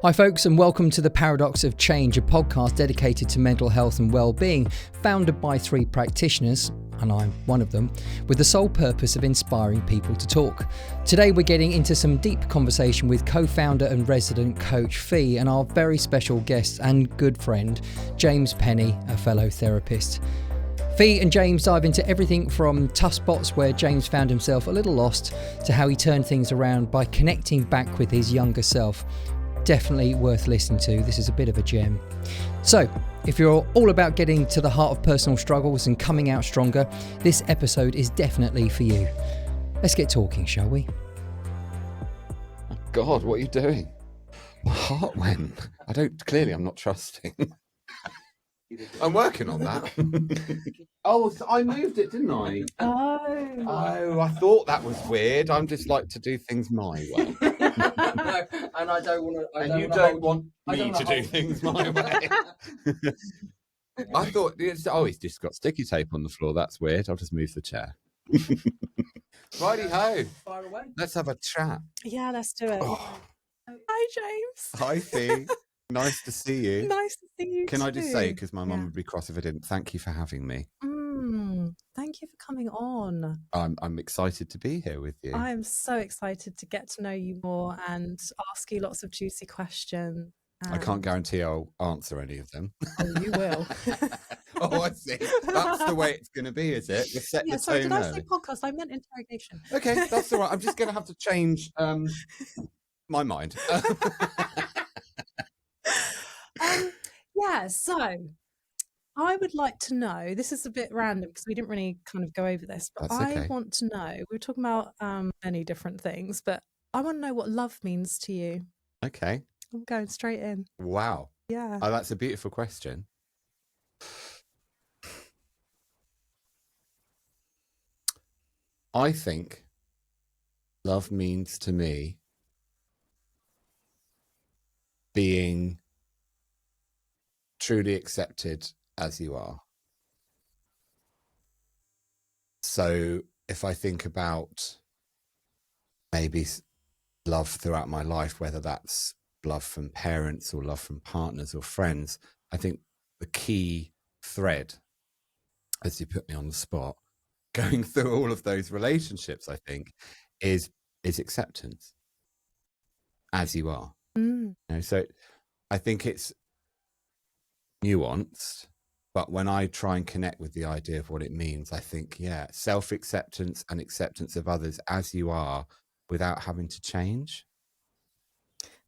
Hi folks, and welcome to The Paradox of Change, a podcast dedicated to mental health and well-being, founded by 3 practitioners, and I'm one of them, with the sole purpose of inspiring people to talk. Today we're getting into some deep conversation with co-founder and resident coach Fee and our very special guest and good friend, James Penny, a fellow therapist. Fee and James dive into everything from tough spots where James found himself a little lost to how he turned things around by connecting back with his younger self. Definitely worth listening to. This is a bit of a gem. So, if you're all about getting to the heart of personal struggles and coming out stronger, this episode is definitely for you. Let's get talking, shall we? Oh God, what are you doing? My heart went. I'm not trusting. I'm working on that. Oh, so I moved it, didn't I? Oh, I thought that was weird. I'm just like to do things my way. And I don't want to. And you don't want me to do things my way. I thought, he's just got sticky tape on the floor. That's weird. I'll just move the chair. Righty ho. Fire away. Let's have a chat. Yeah, let's do it. Oh. Hi, James. Hi, Fee. Nice to see you. Nice to see you. Can I just say, too. because my mum would be cross if I didn't, thank you for having me. Thank you for coming on. I'm excited to be here with you. I am so excited to get to know you more and ask you lots of juicy questions. I can't guarantee I'll answer any of them. Oh, you will. Oh, I see. That's the way it's going to be, is it? We'll set the sorry, tone did I say early. podcast? I meant interrogation. Okay, that's all right. I'm just going to have to change my mind. So I would like to know, this is a bit random because we didn't really kind of go over this, but That's okay. I want to know, we were talking about many different things, but I want to know what love means to you. Okay. I'm going straight in. Wow. Yeah. Oh, that's a beautiful question. I think love means to me being truly accepted as you are. So if I think about maybe love throughout my life, whether that's love from parents or love from partners or friends, I think the key thread, as you put me on the spot, going through all of those relationships, I think, is acceptance as you are. You know, so I think it's nuanced, but when I try and connect with the idea of what it means, I think, yeah, self-acceptance and acceptance of others as you are without having to change.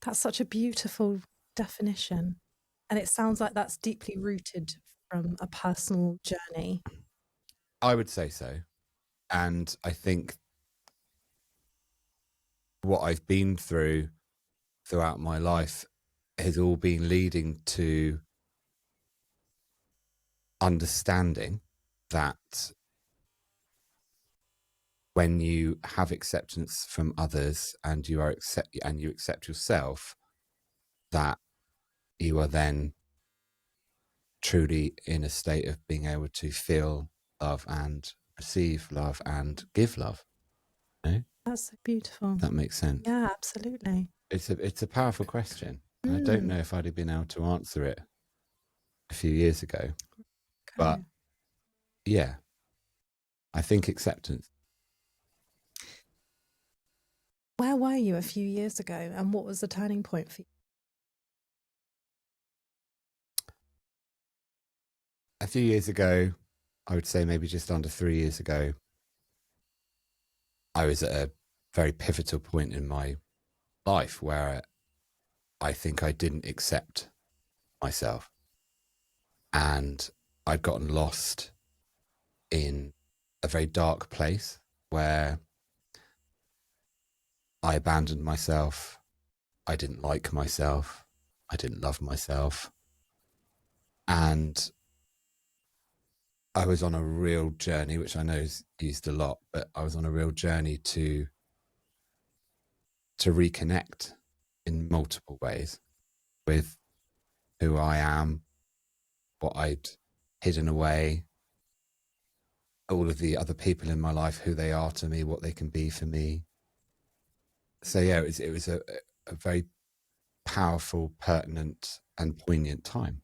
That's such a beautiful definition. And it sounds like that's deeply rooted from a personal journey. I would say so. And I think what I've been through throughout my life has all been leading to understanding that when you have acceptance from others and you accept yourself, that you are then truly in a state of being able to feel love and receive love and give love. You know? That's so beautiful. That makes sense. Yeah, absolutely. It's a powerful question. I don't know if I'd have been able to answer it a few years ago. Okay. But yeah, I think acceptance. Where were you a few years ago and what was the turning point for you? A few years ago, I would say maybe just under 3 years ago, I was at a very pivotal point in my life where I think I didn't accept myself. And I'd gotten lost in a very dark place where I abandoned myself. I didn't like myself. I didn't love myself. And I was on a real journey, which I know is used a lot, but I was on a real journey to reconnect in multiple ways with who I am, what I'd hidden away, all of the other people in my life, who they are to me, what they can be for me. So yeah, it was a very powerful, pertinent, and poignant time.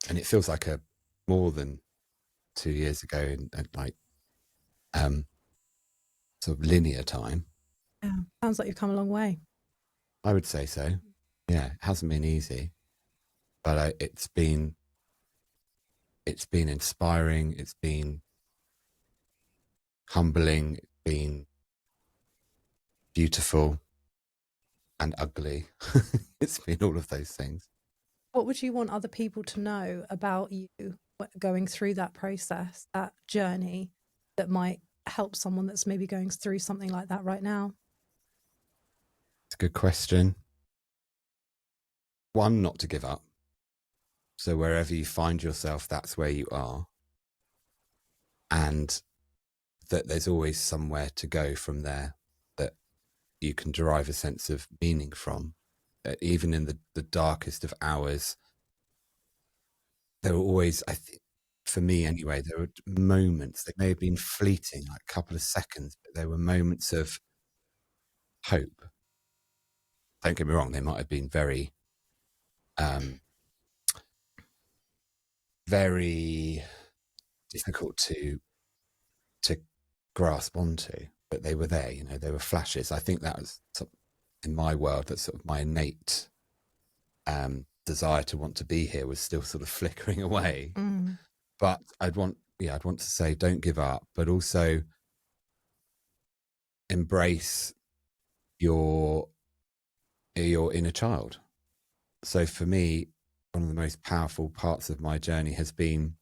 And it feels like a more than 2 years ago in like sort of linear time. Yeah, sounds like you've come a long way. I would say so. Yeah, it hasn't been easy, but it's been inspiring. It's been humbling. It's been beautiful and ugly. It's been all of those things. What would you want other people to know about you going through that process, that journey, that might help someone that's maybe going through something like that right now? It's a good question. One, not to give up. So wherever you find yourself, that's where you are. And that there's always somewhere to go from there, that you can derive a sense of meaning from. Even in the darkest of hours, there were always, I think, for me anyway, there were moments, they may have been fleeting, like a couple of seconds, but there were moments of hope. Don't get me wrong, they might have been very, very difficult to grasp onto, but they were there, you know, they were flashes. I think that was, in my world, that's sort of my innate desire to want to be here was still sort of flickering away. But I'd want to say don't give up, but also embrace your inner child. So for me, one of the most powerful parts of my journey has been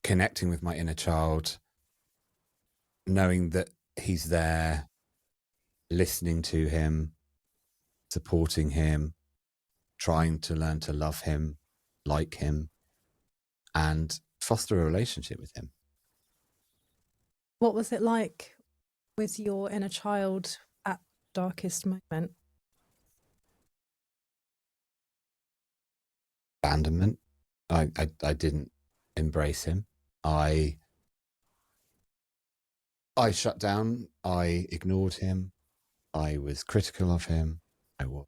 connecting with my inner child, knowing that he's there, listening to him, supporting him, trying to learn to love him, like him, and foster a relationship with him. What was it like with your inner child at the darkest moment? Abandonment. I didn't embrace him. I shut down. I ignored him. I was critical of him. I was,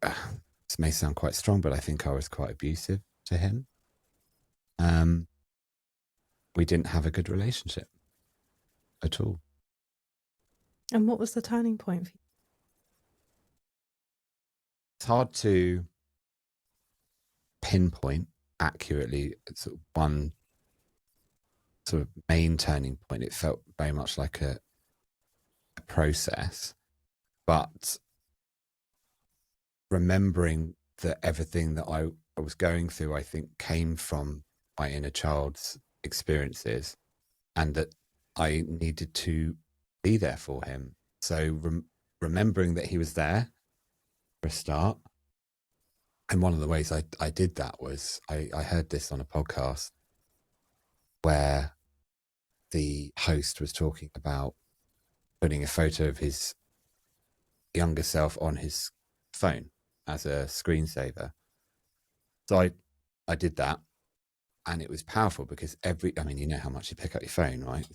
this may sound quite strong, but I think I was quite abusive to him. We didn't have a good relationship at all. And what was the turning point for you? It's hard to pinpoint accurately sort of one sort of main turning point. It felt very much like a process, but remembering that everything that I was going through, I think, came from my inner child's experiences, and that I needed to be there for him. So remembering that he was there for a start. And one of the ways I did that was I heard this on a podcast where the host was talking about putting a photo of his younger self on his phone as a screensaver. So I did that, and it was powerful because you know how much you pick up your phone, right?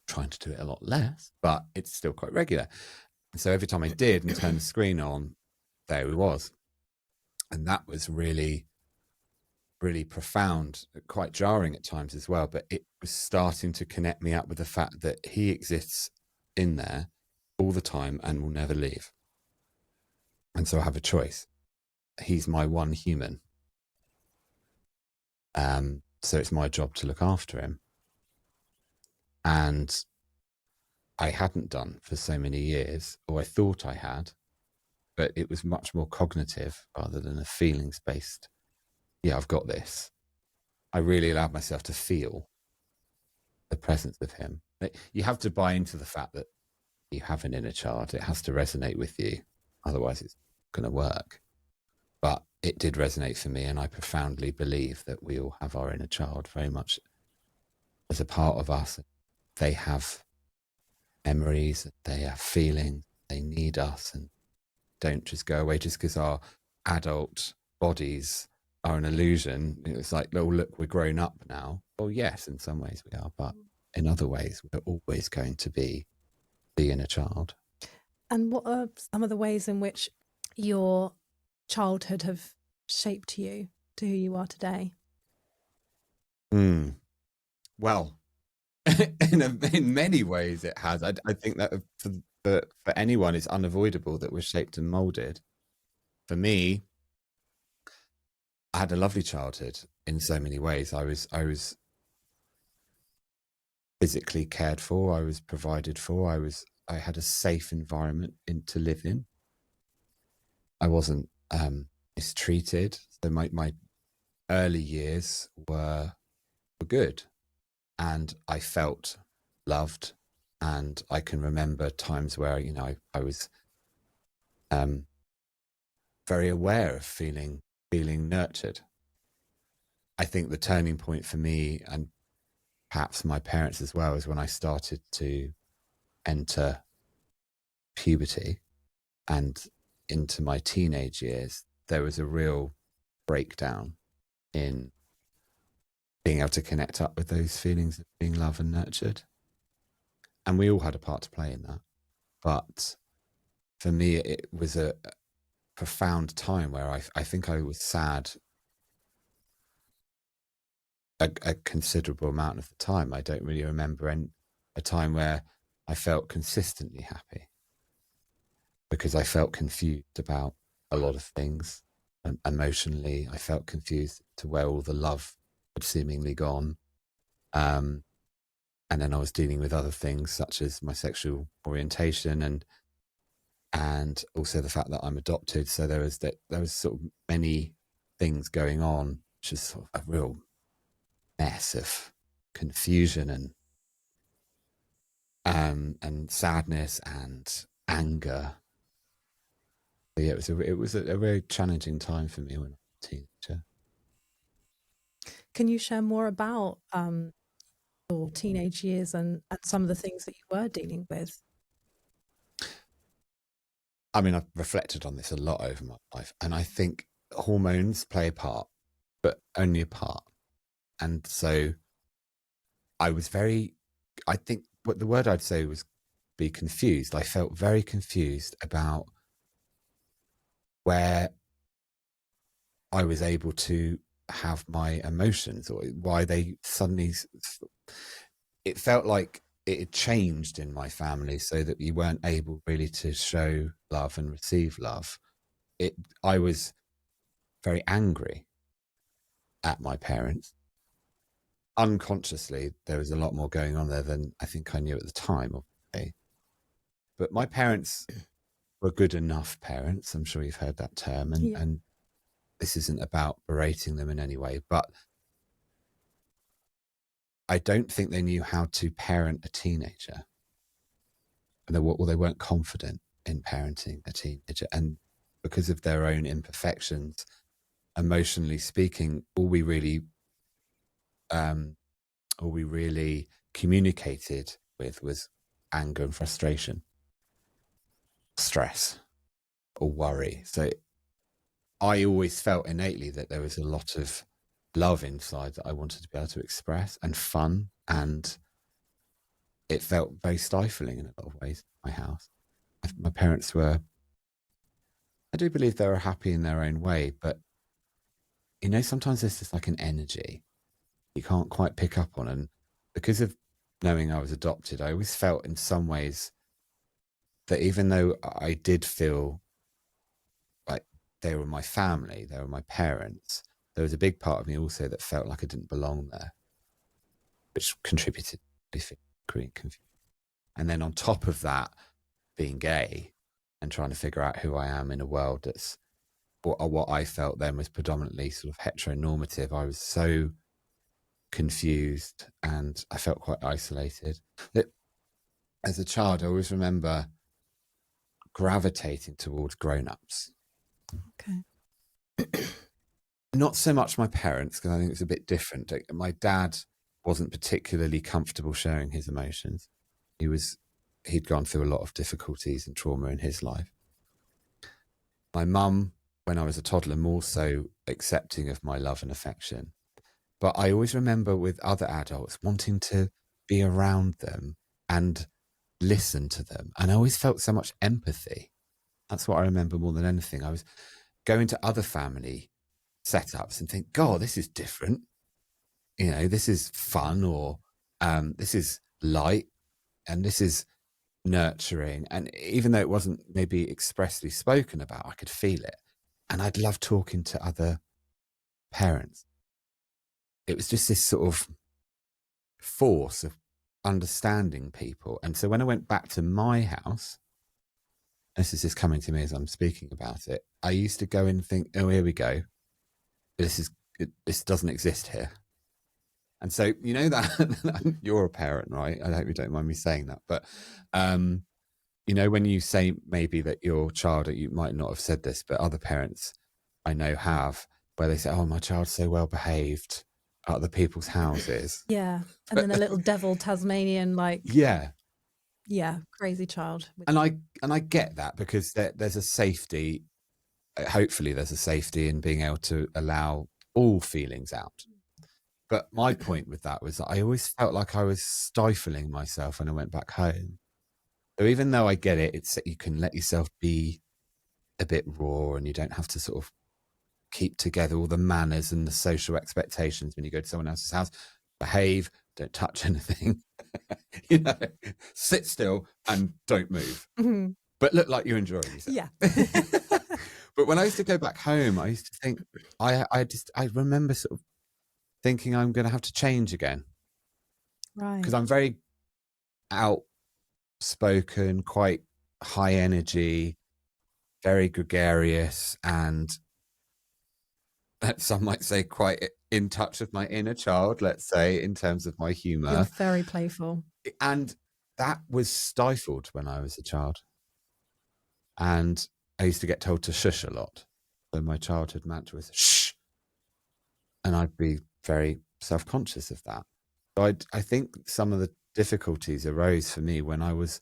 Trying to do it a lot less, but it's still quite regular. And so every time I did and turned the screen on, there he was. And that was really, really profound, quite jarring at times as well. But it was starting to connect me up with the fact that he exists in there all the time and will never leave. And so I have a choice. He's my one human. So it's my job to look after him. And I hadn't done for so many years, or I thought I had, but it was much more cognitive rather than a feelings-based, yeah, I've got this. I really allowed myself to feel the presence of him. You have to buy into the fact that you have an inner child. It has to resonate with you. Otherwise, it's not going to work. But it did resonate for me, and I profoundly believe that we all have our inner child very much as a part of us. They have memories, they have feelings, they need us, and don't just go away just because our adult bodies are an illusion. It's like, oh, look, we're grown up now. Well, yes, in some ways we are, but in other ways, we're always going to be the inner child. And what are some of the ways in which your childhood have shaped you to who you are today? Well, in many ways it has. I think that for anyone, it's unavoidable that we're shaped and molded. For me, I had a lovely childhood in so many ways. I was physically cared for. I was provided for. I had a safe environment to live in. I wasn't mistreated. So my early years were good, and I felt loved. And I can remember times where, you know, I was very aware of feeling nurtured. I think the turning point for me, and perhaps my parents as well, is when I started to enter puberty and into my teenage years. There was a real breakdown in being able to connect up with those feelings of being loved and nurtured. And we all had a part to play in that. But for me, it was a profound time where I think I was sad a considerable amount of the time. I don't really remember a time where I felt consistently happy, because I felt confused about a lot of things. And emotionally, I felt confused to where all the love had seemingly gone. And then I was dealing with other things such as my sexual orientation and also the fact that I'm adopted. So there was sort of many things going on, which is sort of a real mess of confusion and sadness and anger. But yeah, it was a very challenging time for me when I was a teenager. Can you share more about your teenage years and some of the things that you were dealing with? I mean, I've reflected on this a lot over my life, and I think hormones play a part, but only a part. And so I think what the word I'd say was be confused. I felt very confused about where I was able to have my emotions, or why they suddenly, it felt like it had changed in my family so that you weren't able really to show love and receive love. I was very angry at my parents. Unconsciously, there was a lot more going on there than I think I knew at the time, obviously. But my parents were good enough parents. I'm sure you've heard that term. And this isn't about berating them in any way, but I don't think they knew how to parent a teenager. They weren't confident in parenting a teenager. And because of their own imperfections, emotionally speaking, all we really communicated with was anger and frustration, stress, or worry. So I always felt innately that there was a lot of love inside that I wanted to be able to express, and fun, and it felt very stifling in a lot of ways. My house, my parents were, I do believe they were happy in their own way, but you know, sometimes there's just like an energy you can't quite pick up on. And because of knowing I was adopted, I always felt in some ways that even though I did feel like they were my family, they were my parents, there was a big part of me also that felt like I didn't belong there, which contributed to creating confusion. And then on top of that, being gay and trying to figure out who I am in a world that's what I felt then was predominantly sort of heteronormative. I was so confused and I felt quite isolated. As a child, I always remember gravitating towards grown-ups. Okay. Not so much my parents, because I think it's a bit different. My dad wasn't particularly comfortable sharing his emotions. He'd gone through a lot of difficulties and trauma in his life. My mum, when I was a toddler, more so accepting of my love and affection. But I always remember with other adults wanting to be around them and listen to them. And I always felt so much empathy. That's what I remember more than anything. I was going to other family setups and think, God, this is different. You know, this is fun, or this is light, and this is nurturing. And even though it wasn't maybe expressly spoken about, I could feel it. And I'd love talking to other parents. It was just this sort of force of understanding people. And so when I went back to my house, this is just coming to me as I'm speaking about it, I used to go and think, oh, here we go. This doesn't exist here. And so, you know, that you're a parent, right? I hope you don't mind me saying that. But, you know, when you say maybe that your child, you might not have said this, but other parents I know have, where they say, oh, my child's so well behaved at other people's houses. Yeah. And then a little devil Tasmanian, like, yeah, crazy child. And I get that, because there's a safety, hopefully there's a safety in being able to allow all feelings out. But my point with that was that I always felt like I was stifling myself when I went back home. So even though I get it, it's that you can let yourself be a bit raw, and you don't have to sort of keep together all the manners and the social expectations when you go to someone else's house. Behave, don't touch anything, you know, sit still and don't move, but look like you're enjoying yourself. Yeah. But when I used to go back home, I used to think, I remember sort of thinking I'm going to have to change again. Right. Because I'm very outspoken, quite high energy, very gregarious, and some might say quite in touch with my inner child, let's say, in terms of my humor. You're very playful. And that was stifled when I was a child. And I used to get told to shush a lot. So my childhood mantra was shh. And I'd be very self-conscious of that. So I think some of the difficulties arose for me when I was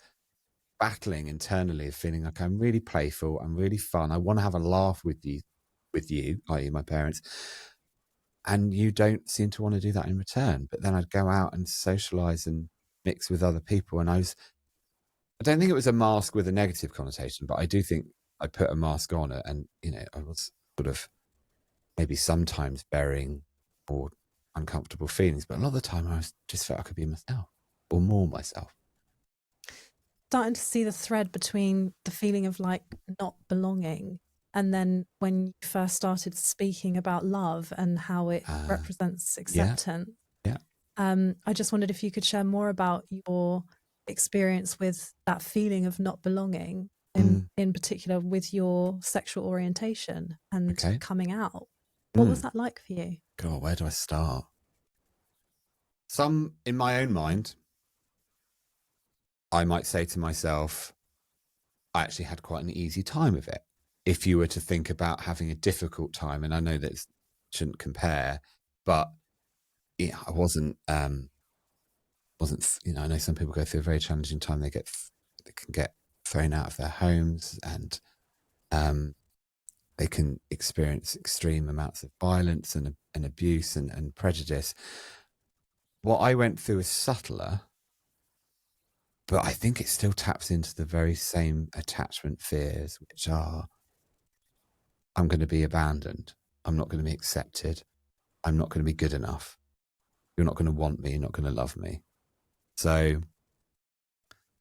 battling internally, of feeling like I'm really playful, I'm really fun, I want to have a laugh with you, i.e. my parents, and you don't seem to want to do that in return. But then I'd go out and socialize and mix with other people, and I don't think it was a mask with a negative connotation, but I do think I put a mask on it, and, you know, I was sort of maybe sometimes bearing more uncomfortable feelings, but a lot of the time I just felt I could be myself, or more myself. Starting to see the thread between the feeling of like not belonging, and then when you first started speaking about love and how it represents acceptance. Yeah. I just wondered if you could share more about your experience with that feeling of not belonging, in particular with your sexual orientation and coming out. What was that like for you? God, where do I start? In my own mind, I might say to myself, I actually had quite an easy time of it. If you were to think about having a difficult time, and I know that it shouldn't compare, but yeah, I wasn't, you know, I know some people go through a very challenging time. They can get thrown out of their homes, and they can experience extreme amounts of violence and abuse and prejudice. What I went through is subtler, but I think it still taps into the very same attachment fears, which are, I'm going to be abandoned. I'm not going to be accepted. I'm not going to be good enough. You're not going to want me. You're not going to love me. So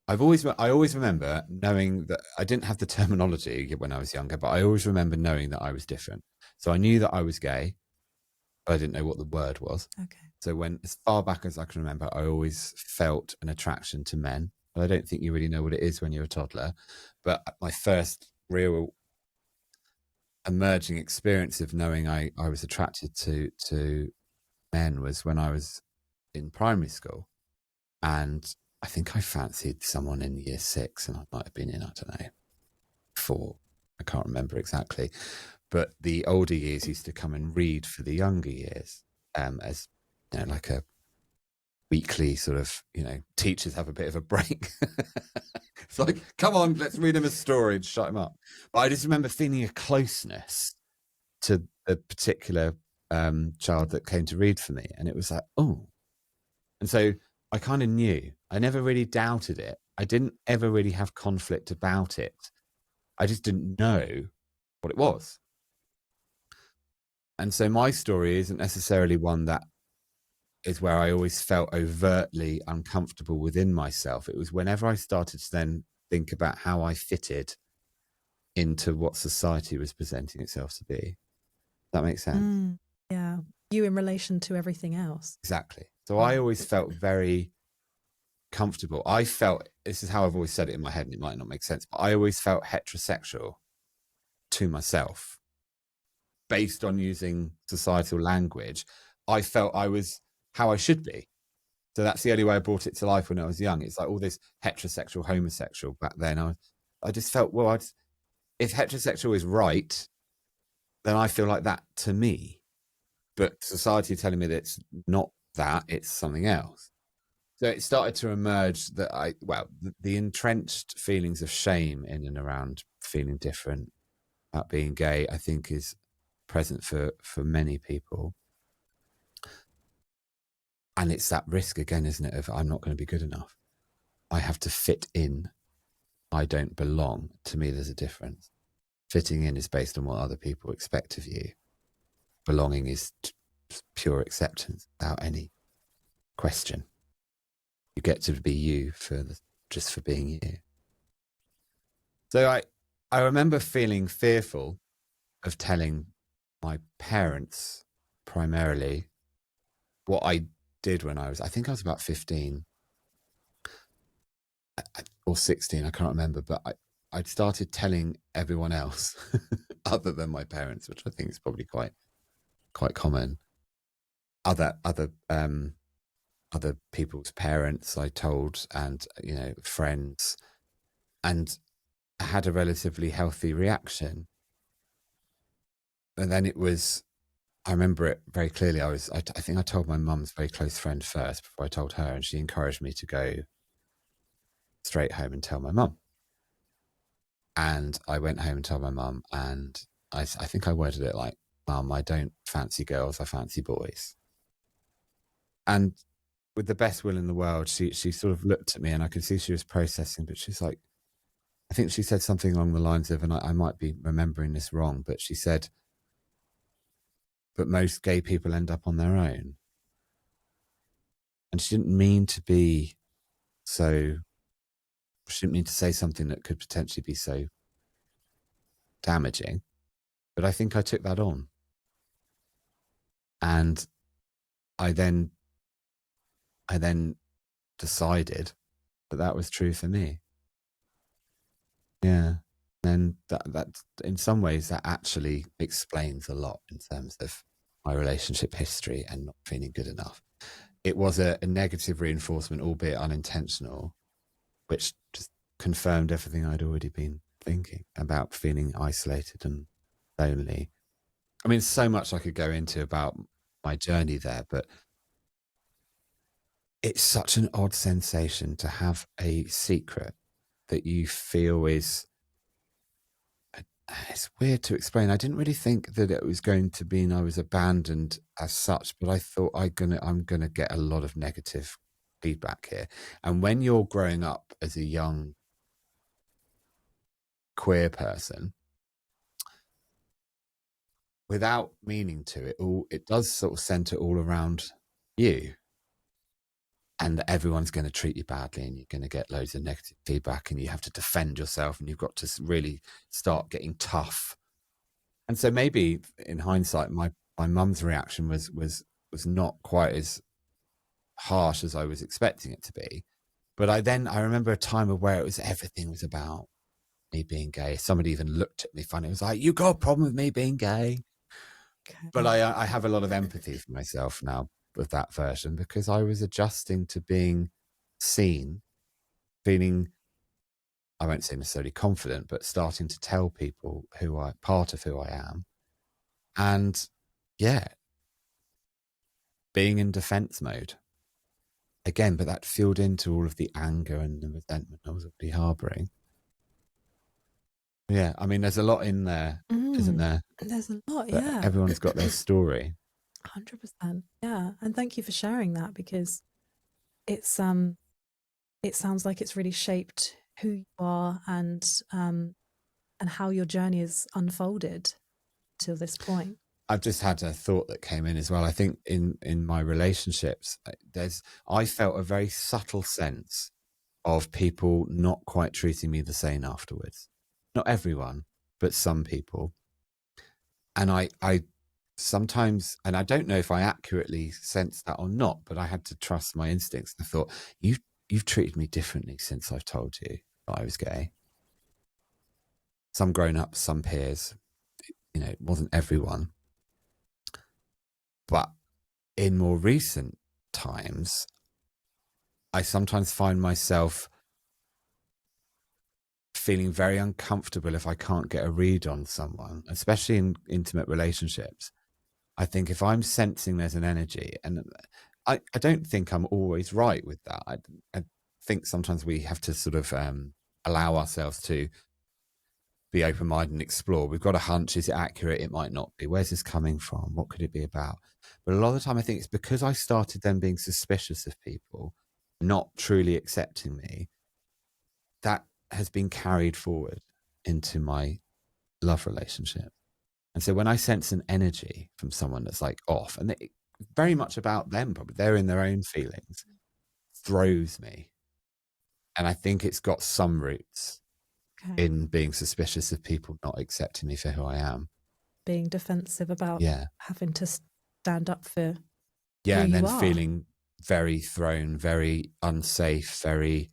I always remember knowing that I didn't have the terminology when I was younger, but I always remember knowing that I was different. So I knew that I was gay, but I didn't know what the word was. Okay. So as far back as I can remember, I always felt an attraction to men. But I don't think you really know what it is when you're a toddler. But my first real emerging experience of knowing I was attracted to men was when I was in primary school. And I think I fancied someone in year 6, and I might have been in, I don't know, 4. I can't remember exactly. But the older years used to come and read for the younger years, as, you know, like a weekly sort of, you know, teachers have a bit of a break. It's like, come on, let's read him a story and shut him up. But I just remember feeling a closeness to a particular child that came to read for me. And it was like, oh. And so I kind of knew. I never really doubted it. I didn't ever really have conflict about it. I just didn't know what it was. And so my story isn't necessarily one that is where I always felt overtly uncomfortable within myself. It was whenever I started to then think about how I fitted into what society was presenting itself to be. Does that make sense? Yeah. You in relation to everything else. Exactly. So I always felt very comfortable. I felt, this is how I've always said it in my head, and it might not make sense, but I always felt heterosexual to myself based on using societal language. I felt I was how I should be. So that's the only way I brought it to life when I was young. It's like all this heterosexual, homosexual back then. I just felt, well, if heterosexual is right, then I feel like that to me. But society telling me that it's not that, it's something else. So it started to emerge that the entrenched feelings of shame in and around feeling different, about being gay, I think is present for many people. And it's that risk again, isn't it, of I'm not going to be good enough. I have to fit in. I don't belong. To me, there's a difference. Fitting in is based on what other people expect of you. Belonging is pure acceptance without any question. You get to be you just for being you. So I remember feeling fearful of telling my parents primarily what I did when I think I was about 15 or 16, I can't remember, but I'd started telling everyone else other than my parents, which I think is probably quite common. Other people's parents I told, and friends, and I had a relatively healthy reaction. And then I remember it very clearly. I think I told my mum's very close friend first before I told her, and she encouraged me to go straight home and tell my mum. And I went home and told my mum, and I think I worded it like, "Mum, I don't fancy girls, I fancy boys." And with the best will in the world, she sort of looked at me, and I could see she was processing, but she's like, I think she said something along the lines of, and I might be remembering this wrong, but she said, "But most gay people end up on their own." And she didn't mean to be so, she didn't mean to say something that could potentially be so damaging, but I think I took that on. And I then decided that was true for me. Yeah. And that in some ways that actually explains a lot in terms of my relationship history and not feeling good enough. It was a negative reinforcement, albeit unintentional, which just confirmed everything I'd already been thinking about feeling isolated and lonely. I mean, so much I could go into about my journey there, but it's such an odd sensation to have a secret that you feel is, it's weird to explain. I didn't really think that it was going to mean I was abandoned as such, but I thought I'm gonna get a lot of negative feedback here. And when you're growing up as a young queer person, without meaning to, it does sort of center all around you. And everyone's going to treat you badly, and you're going to get loads of negative feedback, and you have to defend yourself, and you've got to really start getting tough. And so maybe in hindsight, my mum's reaction was not quite as harsh as I was expecting it to be. But I remember a time where everything was about me being gay. Somebody even looked at me funny. It was like, "You got a problem with me being gay?" Okay. But I have a lot of empathy for myself now with that version, because I was adjusting to being seen, feeling, I won't say necessarily confident, but starting to tell people part of who I am. And yeah, being in defense mode again, but that fueled into all of the anger and the resentment I was already harboring. Yeah, I mean, there's a lot in there, isn't there? There's a lot, but yeah. Everyone's got their story. 100%. Yeah. And thank you for sharing that, because it's it sounds like it's really shaped who you are and how your journey has unfolded till this point. I've just had a thought that came in as well. I think in my relationships, I felt a very subtle sense of people not quite treating me the same afterwards. Not everyone, but some people. And I sometimes, and I don't know if I accurately sensed that or not, but I had to trust my instincts. I thought, you've treated me differently since I've told you that I was gay. Some grown-ups, some peers, it wasn't everyone. But in more recent times, I sometimes find myself feeling very uncomfortable if I can't get a read on someone, especially in intimate relationships. I think if I'm sensing there's an energy, and I don't think I'm always right with that. I think sometimes we have to sort of allow ourselves to be open-minded and explore. We've got a hunch. Is it accurate? It might not be. Where's this coming from? What could it be about? But a lot of the time I think it's because I started then being suspicious of people, not truly accepting me, that has been carried forward into my love relationship. And so when I sense an energy from someone that's like off, and it's very much about them, probably they're in their own feelings, throws me. And I think it's got some roots in being suspicious of people not accepting me for who I am. Being defensive about having to stand up for who and then you are. Feeling very thrown, very unsafe, very,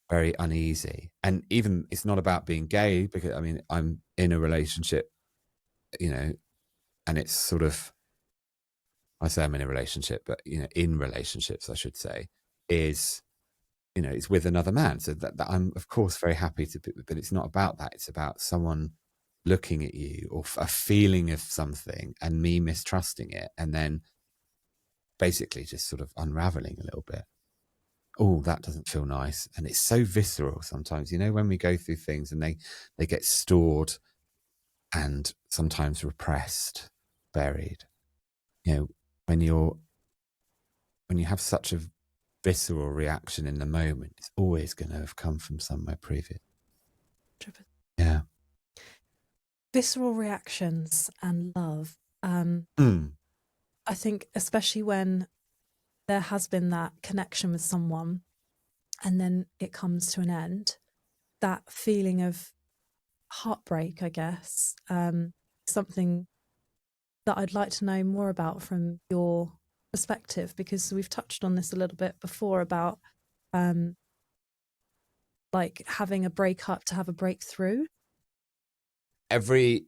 very uneasy. And even it's not about being gay, because I mean, I'm in a relationship, and it's sort of, I say I'm in a relationship, but in relationships, I should say, is, it's with another man. So that I'm of course very happy to be, but it's not about that. It's about someone looking at you, or a feeling of something, and me mistrusting it, and then basically just sort of unraveling a little bit. Oh, that doesn't feel nice. And it's so visceral sometimes, when we go through things and they get stored and sometimes repressed, buried, when you have such a visceral reaction in the moment, it's always going to have come from somewhere previous. Yeah. Visceral reactions and love. I think especially when there has been that connection with someone and then it comes to an end, that feeling of heartbreak, I guess, something that I'd like to know more about from your perspective, because we've touched on this a little bit before about like having a breakup to have a breakthrough. Every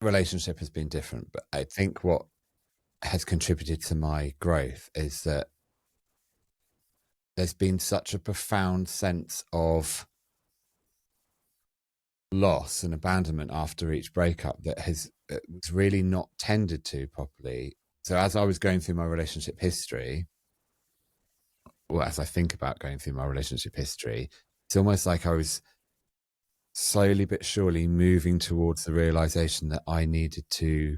relationship has been different, but I think what has contributed to my growth is that there's been such a profound sense of loss and abandonment after each breakup that was really not tended to properly. So as I was going through my relationship history, or as I think about going through my relationship history, it's almost like I was slowly but surely moving towards the realization that I needed to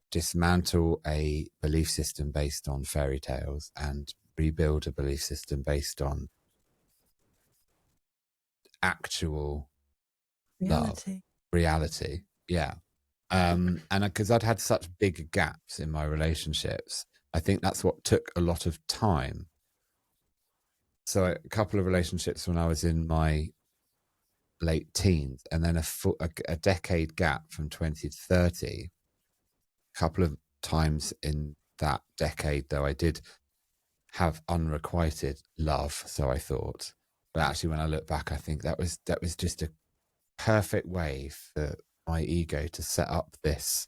dismantle a belief system based on fairy tales and rebuild a belief system based on actual reality. Yeah. And because I'd had such big gaps in my relationships, I think that's what took a lot of time. So a couple of relationships when I was in my late teens, and then a decade gap from 20 to 30. A couple of times in that decade, though, I did have unrequited love, so I thought. But actually, when I look back, I think that was just a perfect way for my ego to set up this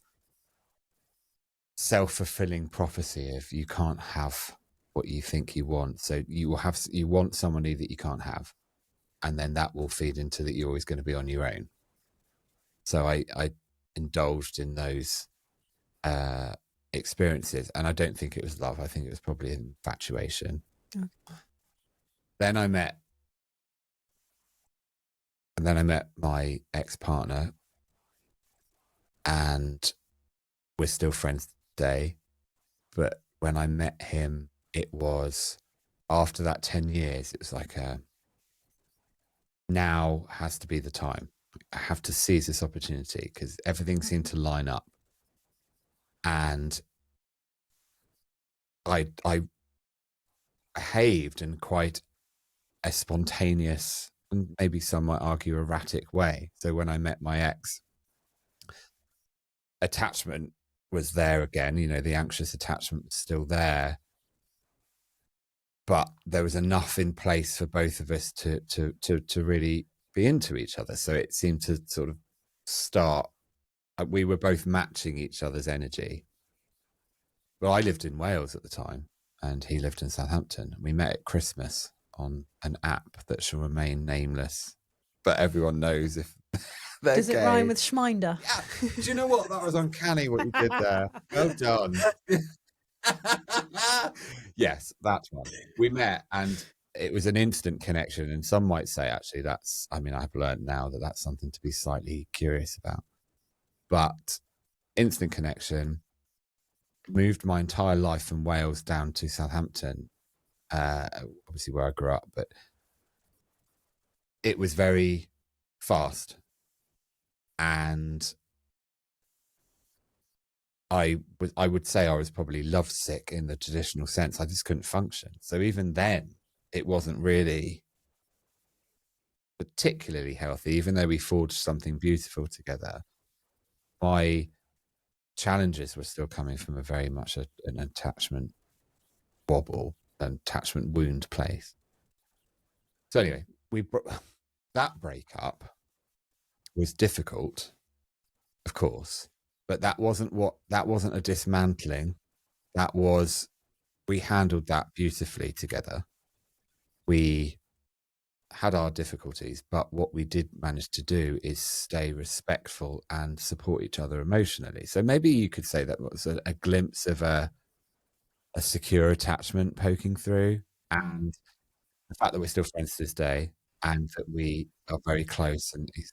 self-fulfilling prophecy of you can't have what you think you want. So you want somebody that you can't have. And then that will feed into that you're always going to be on your own. So I indulged in those experiences, and I don't think it was love. I think it was probably infatuation. Okay. Then I met my ex-partner, and we're still friends today. But when I met him, it was after that 10 years, it was like, now has to be the time. I have to seize this opportunity because everything seemed to line up. And I behaved in quite a spontaneous, and maybe some might argue erratic way. So when I met my ex, attachment was there again, you know, the anxious attachment was still there, but there was enough in place for both of us to really be into each other. So it seemed to sort of start, we were both matching each other's energy. Well, I lived in Wales at the time and he lived in Southampton. We met at Christmas on an app that shall remain nameless, but everyone knows if they're Does it gay. rhyme with Schminder? Yeah. Do you know what? That was uncanny what you did there. Well done. Yes, that's one. We met and it was an instant connection. And some might say, actually, that's, I mean, I've learned now that that's something to be slightly curious about. But instant connection, moved my entire life from Wales down to Southampton, obviously where I grew up, but it was very fast. And I would say I was probably lovesick in the traditional sense. I just couldn't function. So even then, it wasn't really particularly healthy, even though we forged something beautiful together. My challenges were still coming from a very much an attachment wobble, an attachment wound place. So anyway, that breakup was difficult, of course, but that wasn't a dismantling. That was, we handled that beautifully together. We had our difficulties, but what we did manage to do is stay respectful and support each other emotionally. So maybe you could say that was a glimpse of a secure attachment poking through, and the fact that we're still friends to this day and that we are very close, and he's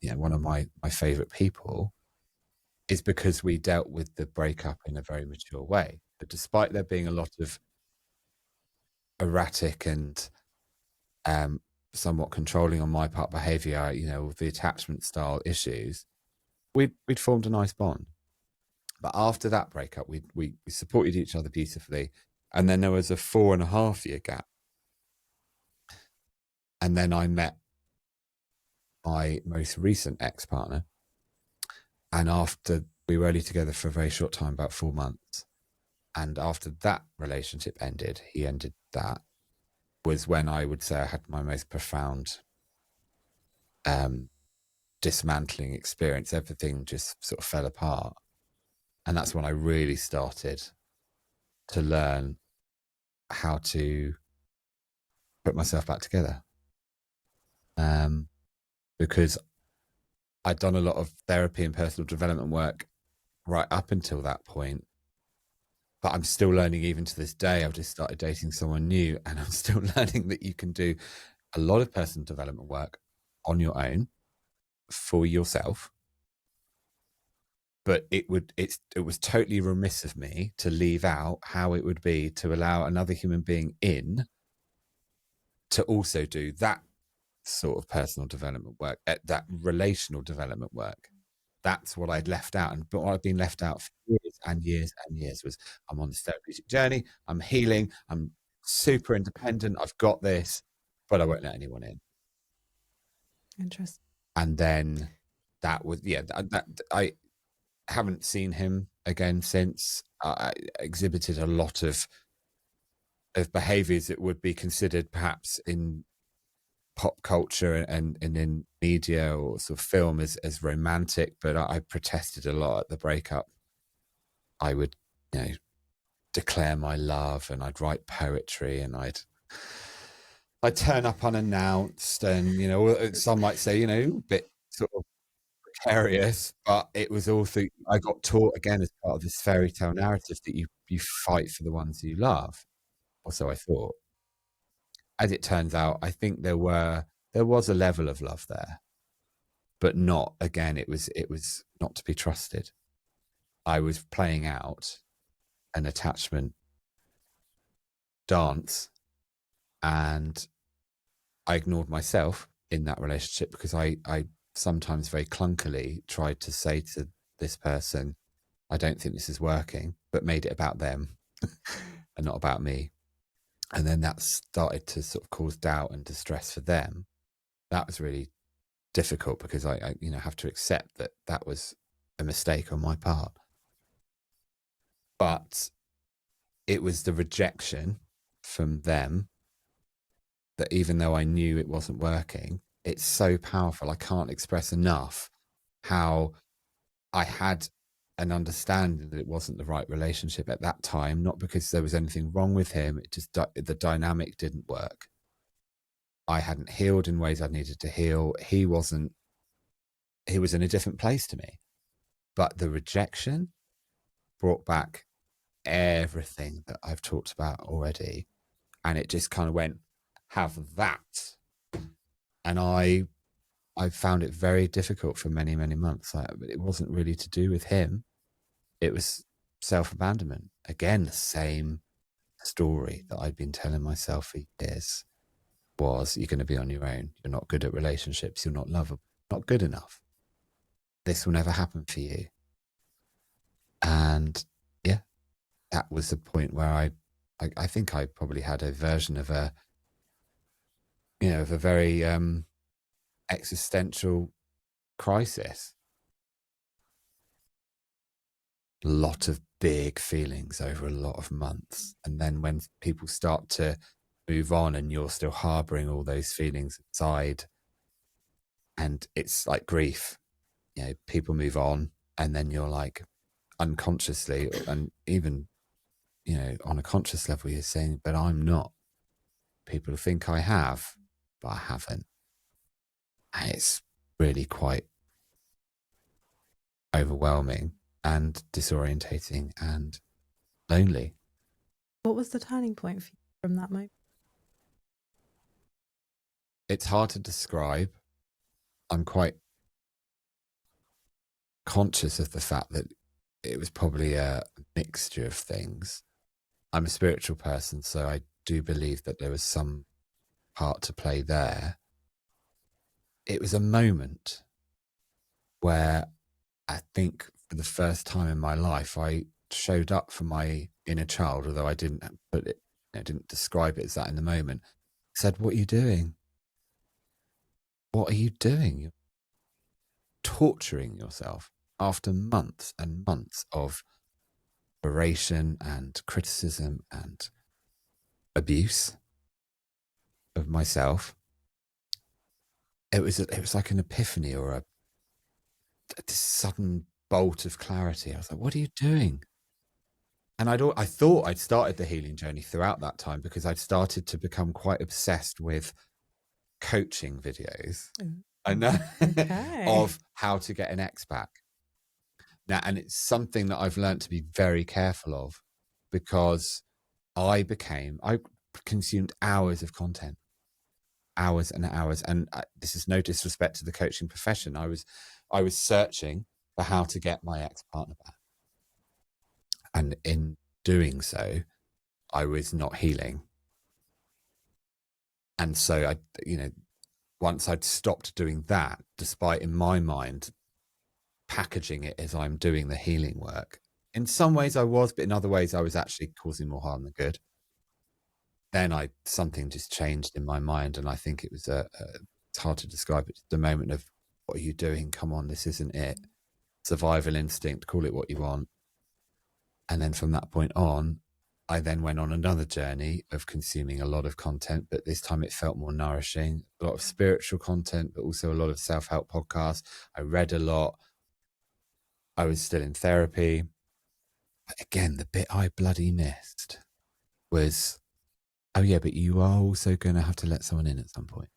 you know, one of my favorite people, is because we dealt with the breakup in a very mature way. But despite there being a lot of erratic and somewhat controlling on my part behavior, you know, with the attachment style issues, we'd formed a nice bond. But after that breakup, we supported each other beautifully. And then there was a 4.5-year gap. And then I met my most recent ex-partner. And after, we were only together for a very short time, about 4 months. And after that relationship ended, he ended that, was when I would say I had my most profound dismantling experience. Everything just sort of fell apart. And that's when I really started to learn how to put myself back together. Because I'd done a lot of therapy and personal development work right up until that point. But I'm still learning even to this day. I've just started dating someone new and I'm still learning that you can do a lot of personal development work on your own for yourself. But it was totally remiss of me to leave out how it would be to allow another human being in to also do that sort of personal development work, that relational development work. That's what I'd left out. And but what I've been left out for years and years and years was, I'm on this therapeutic journey, I'm healing, I'm super independent, I've got this, but I won't let anyone in. Interesting. And then that was, I haven't seen him again since. I exhibited a lot of behaviors that would be considered perhaps in pop culture and in media or sort of film as romantic, but I protested a lot at the breakup. I would, you know, declare my love and I'd write poetry and I'd turn up unannounced, and, you know, some might say, you know, a bit sort of precarious, but it was also, I got taught again as part of this fairy tale narrative that you fight for the ones you love, or so I thought. As it turns out, I think there was a level of love there, but not, again, it was not to be trusted. I was playing out an attachment dance, and I ignored myself in that relationship because I sometimes very clunkily tried to say to this person, I don't think this is working, but made it about them and not about me. And then that started to sort of cause doubt and distress for them. That was really difficult because I have to accept that that was a mistake on my part. But it was the rejection from them that, even though I knew it wasn't working, it's so powerful. I can't express enough how I had an understanding that it wasn't the right relationship at that time, not because there was anything wrong with him. It just, the dynamic didn't work. I hadn't healed in ways I needed to heal. He was in a different place to me. But the rejection brought back everything that I've talked about already. And it just kind of went, have that. And I found it very difficult for many, many months. It wasn't really to do with him. It was self-abandonment. Again, the same story that I'd been telling myself for years was, you're going to be on your own. You're not good at relationships. You're not lovable. Not good enough. This will never happen for you. And yeah, that was the point where I think I probably had a version of a very existential crisis. A lot of big feelings over a lot of months. And then when people start to move on and you're still harboring all those feelings inside, and it's like grief, people move on and then you're like unconsciously, and even, on a conscious level, you're saying, but I'm not. People think I have, but I haven't. And it's really quite overwhelming and disorientating and lonely. What was the turning point for you from that moment? It's hard to describe. I'm quite conscious of the fact that it was probably a mixture of things. I'm a spiritual person, so I do believe that there was some part to play there. It was a moment where I think for the first time in my life, I showed up for my inner child, although I didn't put it, didn't describe it as that in the moment. I said, what are you doing? What are you doing? You're torturing yourself after months and months of oration and criticism and abuse of myself. It was like an epiphany or this sudden bolt of clarity. I was like, what are you doing? And I thought I'd started the healing journey throughout that time, because I'd started to become quite obsessed with coaching videos. I know. Okay. Of how to get an ex back. Now, and it's something that I've learned to be very careful of, because I consumed hours of content, hours and hours. And this is no disrespect to the coaching profession. I was searching for how to get my ex-partner back. And in doing so, I was not healing. And so once I'd stopped doing that, despite in my mind packaging it as I'm doing the healing work, in some ways I was, but in other ways I was actually causing more harm than good. Then something just changed in my mind, and I think it was it's hard to describe it, the moment of, what are you doing? Come on, this isn't it. Survival instinct, call it what you want. And then from that point on, I then went on another journey of consuming a lot of content, but this time it felt more nourishing. A lot of spiritual content, but also a lot of self-help podcasts. I read a lot. I was still in therapy. But again, the bit I bloody missed was, oh yeah, but you are also going to have to let someone in at some point.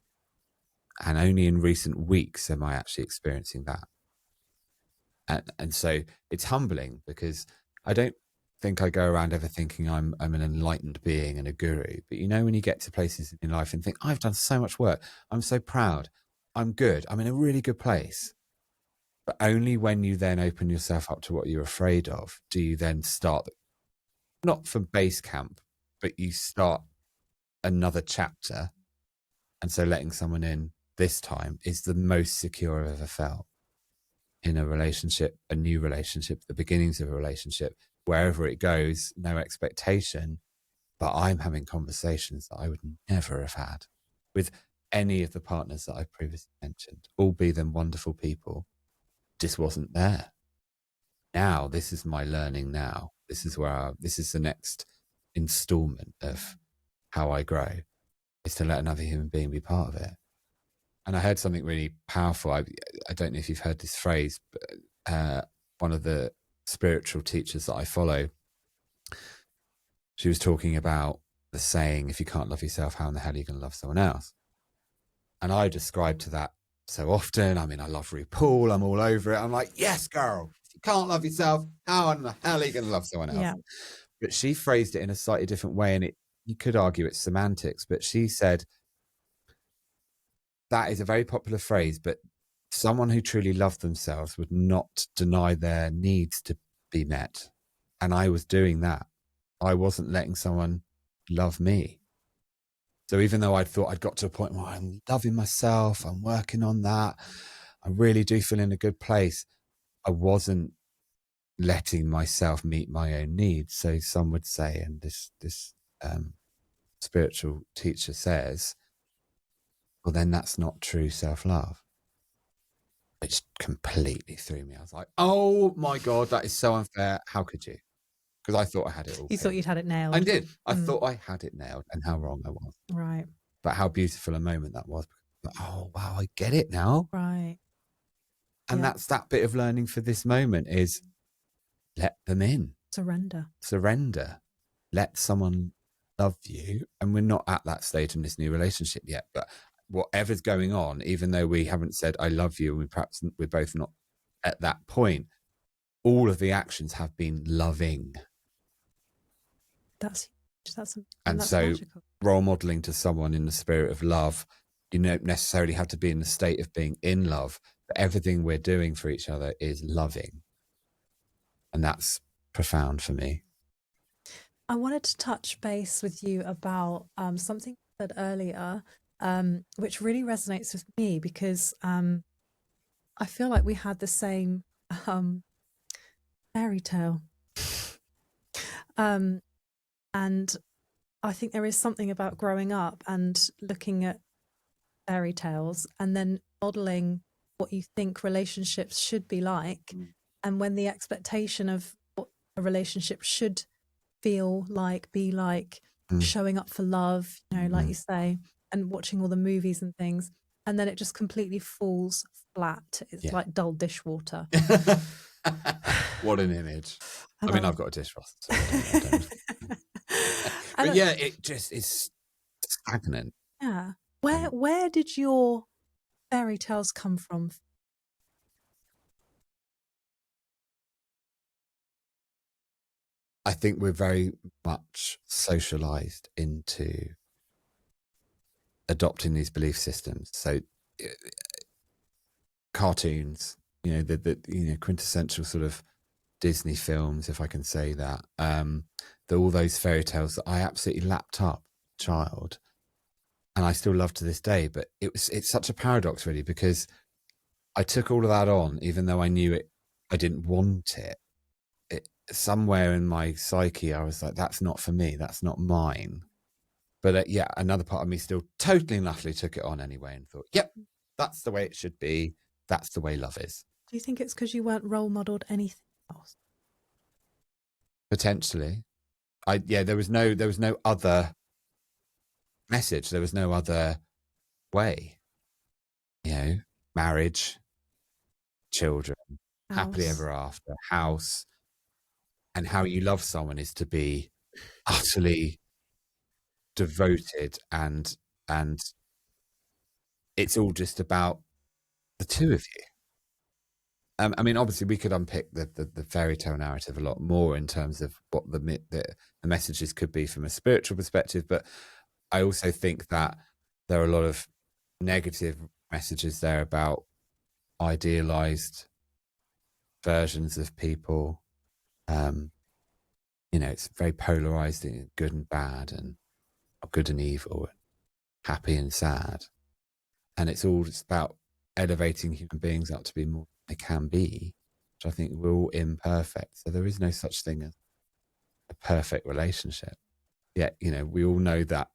And only in recent weeks am I actually experiencing that. And so it's humbling, because I don't think I go around ever thinking I'm an enlightened being and a guru. But when you get to places in your life and think, I've done so much work, I'm so proud, I'm good, I'm in a really good place. But only when you then open yourself up to what you're afraid of, do you then start, not from base camp, but you start another chapter. And so letting someone in this time is the most secure I've ever felt in a relationship, a new relationship, the beginnings of a relationship, wherever it goes, no expectation. But I'm having conversations that I would never have had with any of the partners that I previously mentioned, all be them wonderful people, just wasn't there. Now, this is my learning now. This is this is the next installment of how I grow, is to let another human being be part of it. And I heard something really powerful. I don't know if you've heard this phrase, but one of the spiritual teachers that I follow, she was talking about the saying, if you can't love yourself, how in the hell are you going to love someone else? And I describe to that so often. I mean, I love RuPaul. I'm all over it. I'm like, yes, girl, if you can't love yourself, how in the hell are you going to love someone else? Yeah. But she phrased it in a slightly different way. And you could argue it's semantics, but she said, that is a very popular phrase, but someone who truly loved themselves would not deny their needs to be met. And I was doing that. I wasn't letting someone love me. So even though I thought I'd got to a point where I'm loving myself, I'm working on that, I really do feel in a good place, I wasn't letting myself meet my own needs. So some would say, and this spiritual teacher says, well, then that's not true self-love. Which completely threw me. I was like, oh my God, that is so unfair. How could you? Because I thought I had it all. You thought you'd had it nailed. I did. I thought I had it nailed, and how wrong I was. Right. But how beautiful a moment that was. Oh, wow, I get it now. Right. And that's that bit of learning for this moment is let them in. Surrender. Let someone love you. And we're not at that stage in this new relationship yet, but whatever's going on, even though we haven't said I love you, and we're both not at that point, all of the actions have been loving. That's magical. Role modeling to someone in the spirit of love, you don't necessarily have to be in the state of being in love, but everything we're doing for each other is loving. And that's profound for me. I wanted to touch base with you about something you said earlier, which really resonates with me, because I feel like we had the same fairy tale. And I think there is something about growing up and looking at fairy tales and then modeling what you think relationships should be like. And when the expectation of what a relationship should feel like, be like, showing up for love, like you say, and watching all the movies and things, and then it just completely falls flat. It's like dull dishwater. What an image. I mean, I've got a dishwasher, so I don't. But yeah, it just is stagnant. Yeah. Where did your fairy tales come from? I think we're very much socialized into adopting these belief systems. So cartoons, the quintessential sort of Disney films, if I can say that, all those fairy tales that I absolutely lapped up child, and I still love to this day. But it's such a paradox, really, because I took all of that on, even though I knew it, I didn't want it. Somewhere in my psyche, I was like, that's not for me, that's not mine. But another part of me still totally and utterly took it on anyway and thought, yep, that's the way it should be. That's the way love is. Do you think it's because you weren't role modeled anything else? Potentially. There was no other message. There was no other way. Marriage, children, happily ever after, house, and how you love someone is to be utterly devoted, and it's all just about the two of you. I mean, obviously, we could unpick the fairy tale narrative a lot more in terms of what the messages could be from a spiritual perspective, but I also think that there are a lot of negative messages there about idealized versions of people, you know, it's very polarized in good and bad, and good and evil, and happy and sad. And it's all just about elevating human beings up to be more than they can be, which I think we're all imperfect. So there is no such thing as a perfect relationship. Yet, you know, we all know that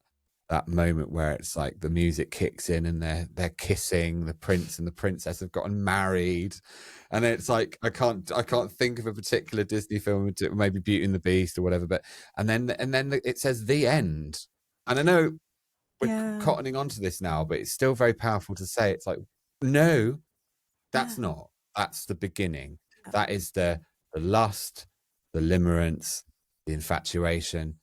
moment where it's like the music kicks in and they're kissing, the prince and the princess have gotten married, and it's like I can't think of a particular Disney film, maybe Beauty and the Beast or whatever, but and then it says the end. And I know we're cottoning onto this now, but it's still very powerful to say. It's like, no, that's not. That's the beginning. That is the lust, the limerence, the infatuation.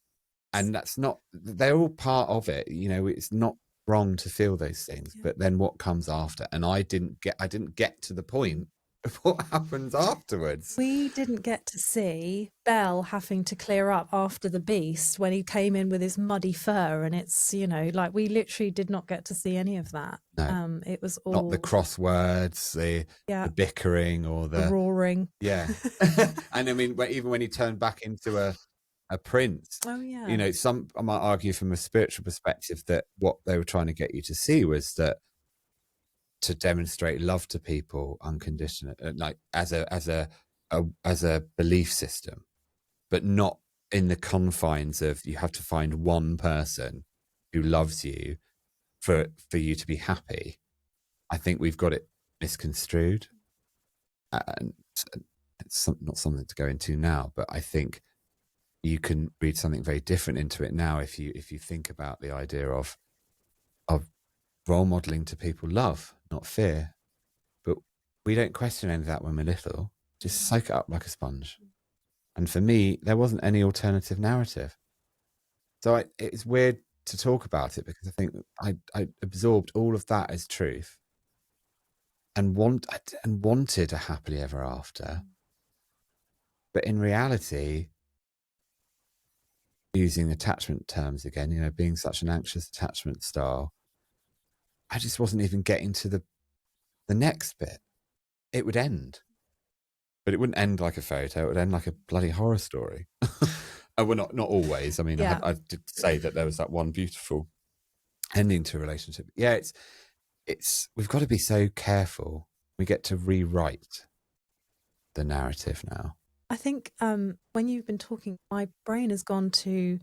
And that's not, they're all part of it. You know, it's not wrong to feel those things, but then what comes after? And I didn't get to the point of what happens afterwards. We didn't get to see Belle having to clear up after the beast when he came in with his muddy fur, and it's, you know, like we literally did not get to see any of that. No, it was all not the crosswords, the bickering, or the roaring. Yeah. And I mean, even when he turned back into a prince, you know, I might argue from a spiritual perspective that what they were trying to get you to see was that to demonstrate love to people unconditional, like as a belief system, but not in the confines of you have to find one person who loves you for you to be happy. I think we've got it misconstrued, and it's not something to go into now, but I think you can read something very different into it now if you think about the idea of role modeling to people love, not fear. But we don't question any of that when we're little. Just soak it up like a sponge. And for me, there wasn't any alternative narrative. So it's weird to talk about it because I think I absorbed all of that as truth and wanted a happily ever after. But in reality, using attachment terms again, you know, being such an anxious attachment style, I just wasn't even getting to the next bit. It would end, but it wouldn't end like a photo. It would end like a bloody horror story. Well, not always. I mean, I did say that there was that one beautiful ending to a relationship. Yeah, it's we've got to be so careful. We get to rewrite the narrative now. I think when you've been talking, my brain has gone to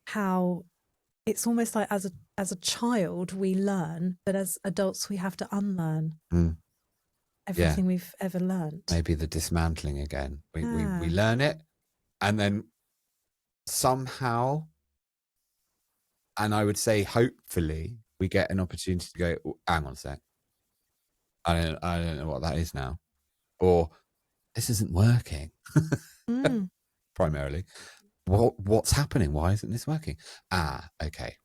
how it's almost like as a child we learn, but as adults we have to unlearn everything we've ever learned. Maybe the dismantling again. We learn it, and then somehow, and I would say hopefully, we get an opportunity to go, oh, hang on a sec, I don't know what that is now, or this isn't working. Primarily, what's happening? Why isn't this working? Okay,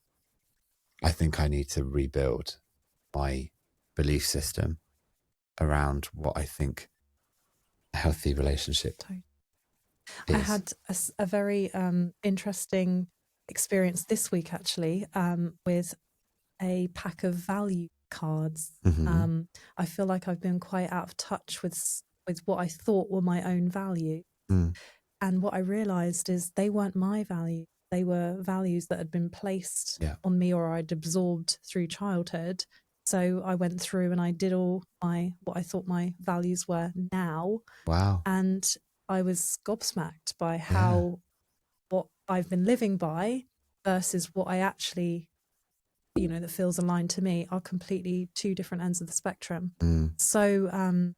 I think I need to rebuild my belief system around what I think a healthy relationship is. I had a very interesting experience this week, actually, with a pack of value cards. I feel like I've been quite out of touch with what I thought were my own values. And what I realized is they weren't my values. They were values that had been placed on me or I'd absorbed through childhood. So I went through and I did all what I thought my values were now. Wow. And I was gobsmacked by how what I've been living by versus what I actually, you know, that feels aligned to me are completely two different ends of the spectrum. So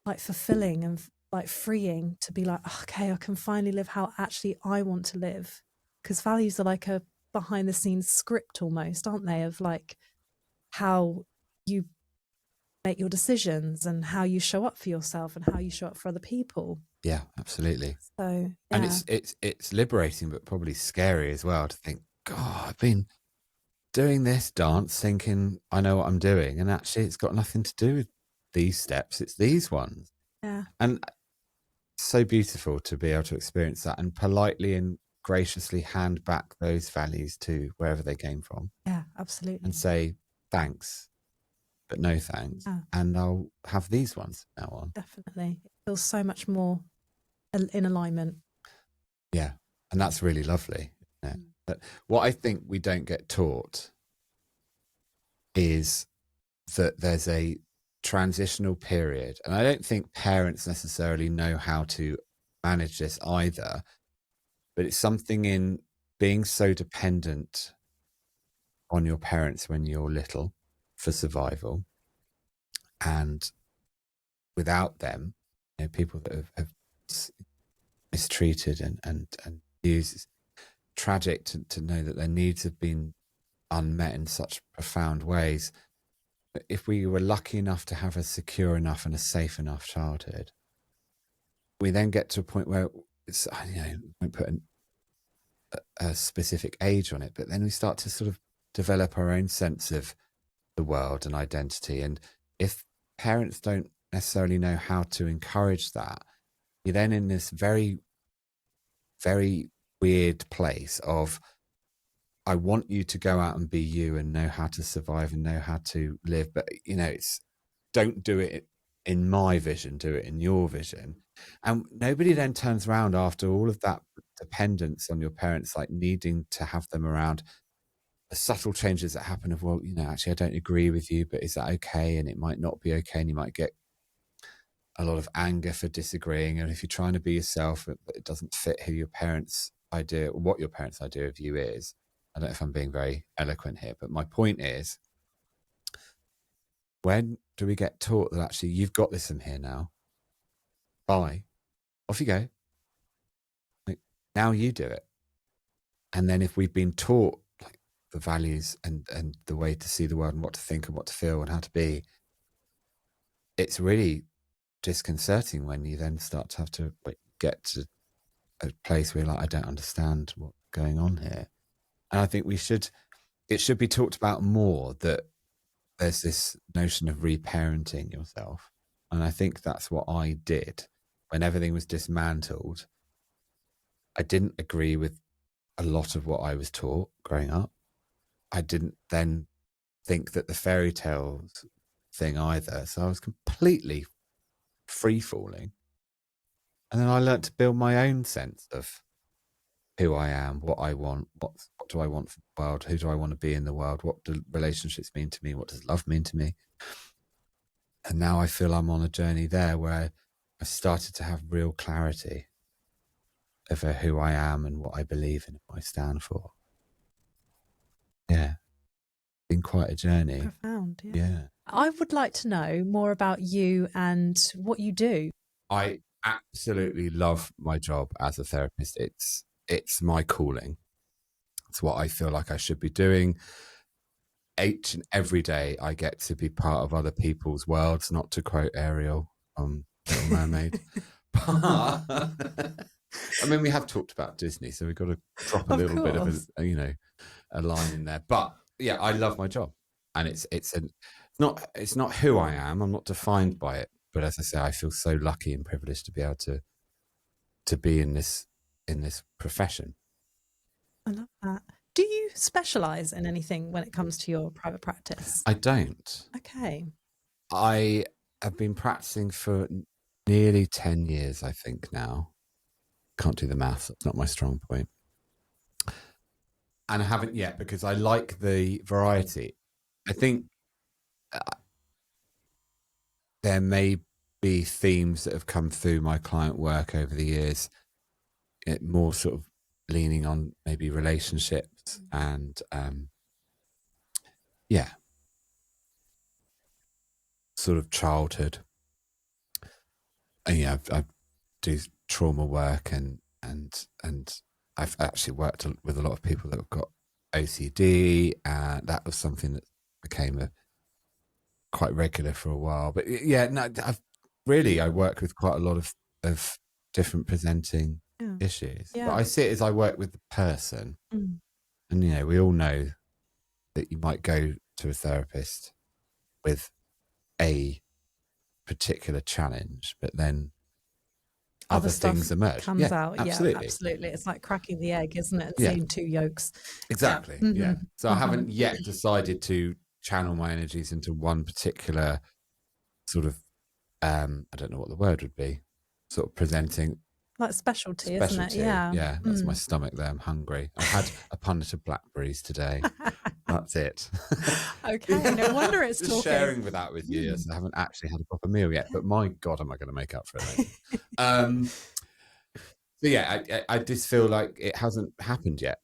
like fulfilling and like freeing to be like, okay, I can finally live how actually I want to live. Because values are like a behind the scenes script almost, aren't they? Of like how you make your decisions and how you show up for yourself and how you show up for other people. Yeah, absolutely. So and it's liberating, but probably scary as well to think, God, I've been doing this dance thinking I know what I'm doing, and actually it's got nothing to do with these steps, it's these ones. And so beautiful to be able to experience that and politely and graciously hand back those values to wherever they came from. Yeah, absolutely. And say thanks, but no thanks. And I'll have these ones now on. Definitely. It feels so much more in alignment. Yeah. And that's really lovely. Isn't it? But what I think we don't get taught is that there's a transitional period. And I don't think parents necessarily know how to manage this either, but it's something in being so dependent on your parents when you're little for survival. And without them, you know, people that have mistreated and used, it's tragic to know that their needs have been unmet in such profound ways. But if we were lucky enough to have a secure enough and a safe enough childhood, we then get to a point where it's, you know, we won't put a specific age on it, but then we start to sort of develop our own sense of the world and identity. And if parents don't necessarily know how to encourage that, you're then in this very, very weird place of, I want you to go out and be you and know how to survive and know how to live. But, you know, it's, don't do it in my vision, do it in your vision. And nobody then turns around after all of that dependence on your parents, like needing to have them around, the subtle changes that happen of, well, you know, actually, I don't agree with you, but is that okay? And it might not be okay. And you might get a lot of anger for disagreeing. And if you're trying to be yourself, but it doesn't fit who your parents' idea, or what your parents' idea of you is. I don't know if I'm being very eloquent here, but my point is, when do we get taught that actually you've got this in here now? Bye. Off you go. Like, now you do it. And then if we've been taught like the values and the way to see the world and what to think and what to feel and how to be, it's really disconcerting when you then start to have to get to a place where you're like, I don't understand what's going on here. And I think it should be talked about more, that there's this notion of reparenting yourself. And I think that's what I did when everything was dismantled. I didn't agree with a lot of what I was taught growing up. I didn't then think that the fairy tales thing either. So I was completely free falling. And then I learned to build my own sense of who I am, what I want, what do I want for the world, who do I want to be in the world, what do relationships mean to me, what does love mean to me. And now I feel I'm on a journey there where I started to have real clarity over who I am and what I believe in and what I stand for. Yeah. Been quite a journey. Profound. Yeah. I would like to know more about you and what you do. I absolutely love my job as a therapist. It's my calling. It's what I feel like I should be doing. Each and every day I get to be part of other people's worlds, not to quote Ariel on Little Mermaid. But I mean, we have talked about Disney, so we've got to drop a little bit of a line in there. But yeah, I love my job, and it's not who I am. I'm not defined by it. But as I say, I feel so lucky and privileged to be able to be in this profession. I love that. Do you specialize in anything when it comes to your private practice? I don't. Okay. I have been practicing for nearly 10 years, I think now. Can't do the maths. That's not my strong point. And I haven't yet because I like the variety. I think there may be themes that have come through my client work over the years, more sort of leaning on maybe relationships and sort of childhood. And yeah, I do trauma work and I've actually worked with a lot of people that have got OCD, and that was something that became quite regular for a while. But yeah, no, I work with quite a lot of different presenting issues. Yeah. But I see it as I work with the person. And we all know that you might go to a therapist with a particular challenge, but then other things emerge. Comes out. Absolutely. Yeah, absolutely. It's like cracking the egg, isn't it? Seeing two yolks. Exactly. Yeah. So I haven't yet decided to channel my energies into one particular sort of I don't know what the word would be, sort of presenting. like specialty, isn't it? Yeah. Yeah, that's my stomach there. I'm hungry. I had a punnet of blackberries today. That's it. Okay, no wonder it's just talking. sharing that with you. Yes, I haven't actually had a proper meal yet, but my God, am I going to make up for it later? So yeah, I just feel like it hasn't happened yet.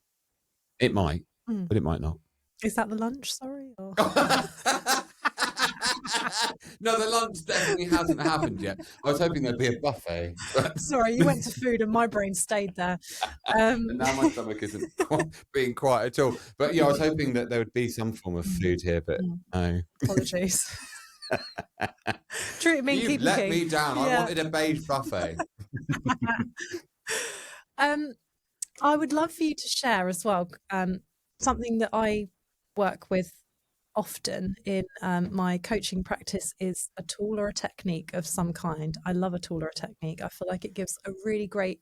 It might, but it might not. Is that the lunch? Sorry. Or... No, the lunch definitely hasn't happened yet. I was hoping there'd be a buffet. Sorry, you went to food and my brain stayed there. And now my stomach isn't being quiet at all. But yeah, I was hoping that there would be some form of food here, but no. Apologies. Treat me, You've let me down. Yeah. I wanted a beige buffet. I would love for you to share as well something that I work with often in my coaching practice is a tool or a technique of some kind. I love a tool or a technique. I feel like it gives a really great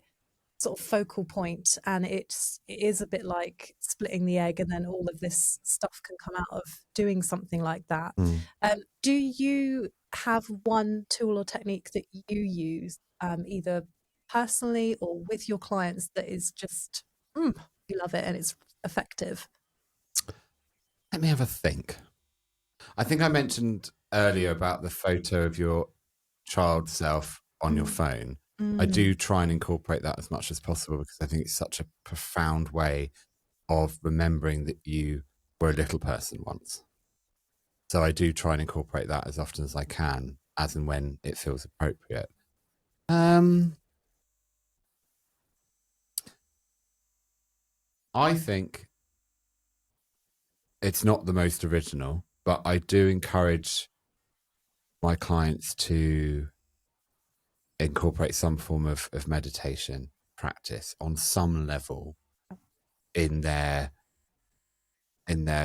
sort of focal point, and it is a bit like splitting the egg, and then all of this stuff can come out of doing something like that. Do you have one tool or technique that you use either personally or with your clients that is just you love it and it's effective? Let me have a think. I think I mentioned earlier about the photo of your child self on your phone. I do try and incorporate that as much as possible because I think it's such a profound way of remembering that you were a little person once. So I do try and incorporate that as often as I can, as and when it feels appropriate. I think it's not the most original, but I do encourage my clients to incorporate some form of meditation practice on some level in their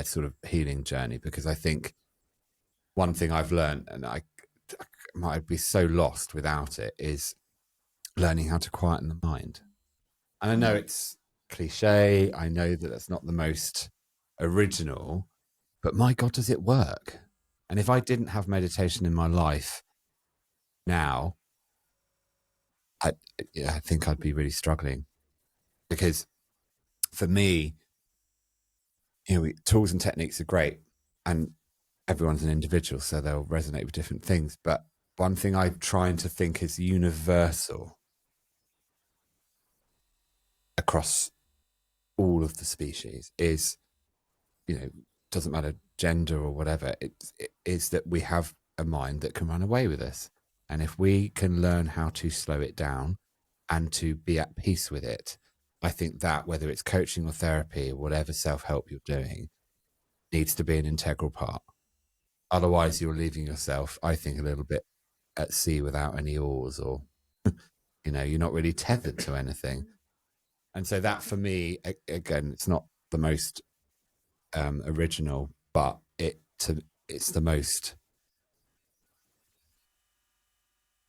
sort of healing journey, because I think one thing I've learned, and I might be so lost without it, is learning how to quieten the mind. And I know it's cliche, I know that that's not the most original, but my God, does it work? And if I didn't have meditation in my life now, I think I'd be really struggling, because for me, tools and techniques are great, and everyone's an individual, so they'll resonate with different things. But one thing I'm trying to think is universal across all of the species is, doesn't matter gender or whatever, it is that we have a mind that can run away with us. And if we can learn how to slow it down and to be at peace with it, I think that whether it's coaching or therapy or whatever self-help you're doing needs to be an integral part. Otherwise, you're leaving yourself, I think, a little bit at sea without any oars, or, you're not really tethered to anything. And so that, for me, again, it's not the most original, but it's the most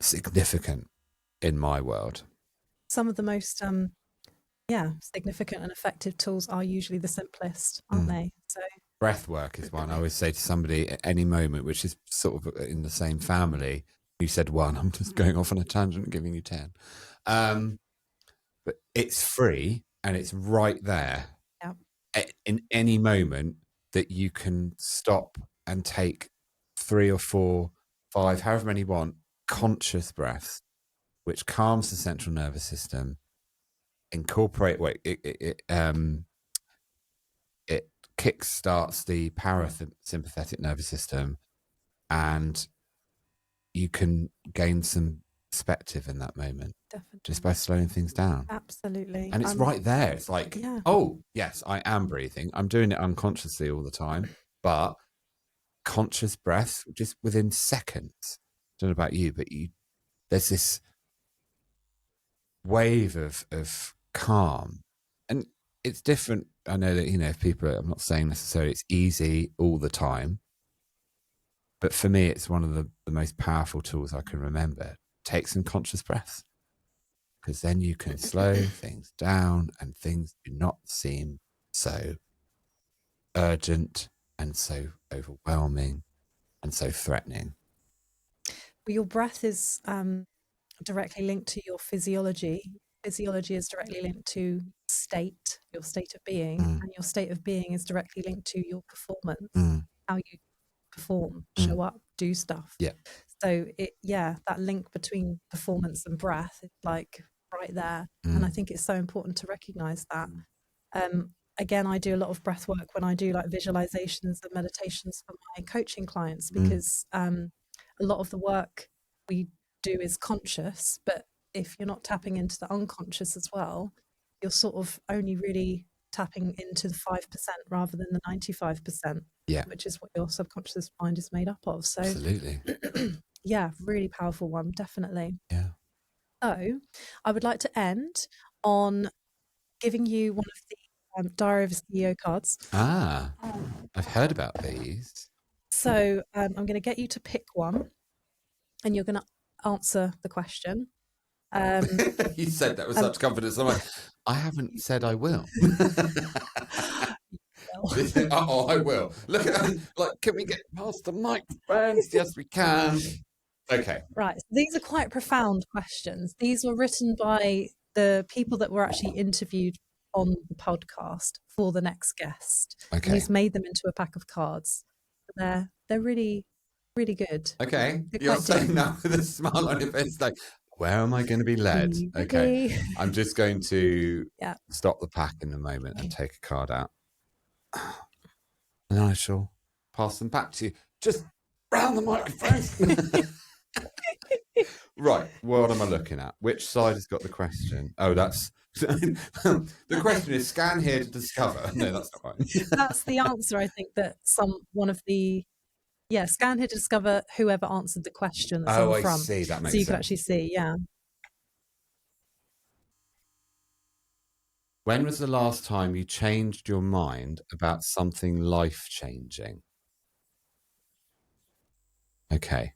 significant in my world. Some of the most significant and effective tools are usually the simplest, aren't they? So breath work is one I always say to somebody at any moment, which is sort of in the same family. You said one, I'm just going off on a tangent and giving you 10. But it's free and it's right there. In any moment that you can stop and take 3 or 4, 5, however many you want, conscious breaths, which calms the central nervous system, it kickstarts the parasympathetic nervous system, and you can gain some perspective in that moment. Definitely. Just by slowing things down. Absolutely. And it's right there. It's like, oh, yes, I am breathing. I'm doing it unconsciously all the time, but conscious breath just within seconds. I don't know about you, but there's this wave of calm. And it's different. I know that, if people, I'm not saying necessarily it's easy all the time, but for me, it's one of the most powerful tools I can remember. Take some conscious breaths, because then you can slow things down and things do not seem so urgent and so overwhelming and so threatening. Well, your breath is directly linked to your physiology. physiology is directly linked to your state of being, and your state of being is directly linked to your performance, how you perform, show up, do stuff. Yeah. So that link between performance and breath is like right there. And I think it's so important to recognize that. Again, I do a lot of breath work when I do like visualizations and meditations for my coaching clients, because a lot of the work we do is conscious, but if you're not tapping into the unconscious as well, you're sort of only really tapping into the 5% rather than the 95%, which is what your subconscious mind is made up of. So absolutely. Really powerful one, definitely. Yeah. So I would like to end on giving you one of the Diary of a CEO cards. I've heard about these. So I'm going to get you to pick one, and you're going to answer the question. You said that with such confidence. I'm like, I haven't said I will. I will. Look at that. Like, can we get past the microphones? Yes, we can. Okay. Right. So these are quite profound questions. These were written by the people that were actually interviewed on the podcast for the next guest. Okay. And he's made them into a pack of cards. They're really, really good. Okay. You're saying that with a smile on your face, like, where am I going to be led? Okay. I'm just going to stop the pack in a moment and take a card out. And I shall pass them back to you. Just round the microphone. Right. What am I looking at? Which side has got the question? Oh, that's... the question is, scan here to discover. No, that's not right. That's the answer, I think, that scan here to discover whoever answered the question that's on the front. I see. That makes sense. So you can actually see, When was the last time you changed your mind about something life-changing? Okay.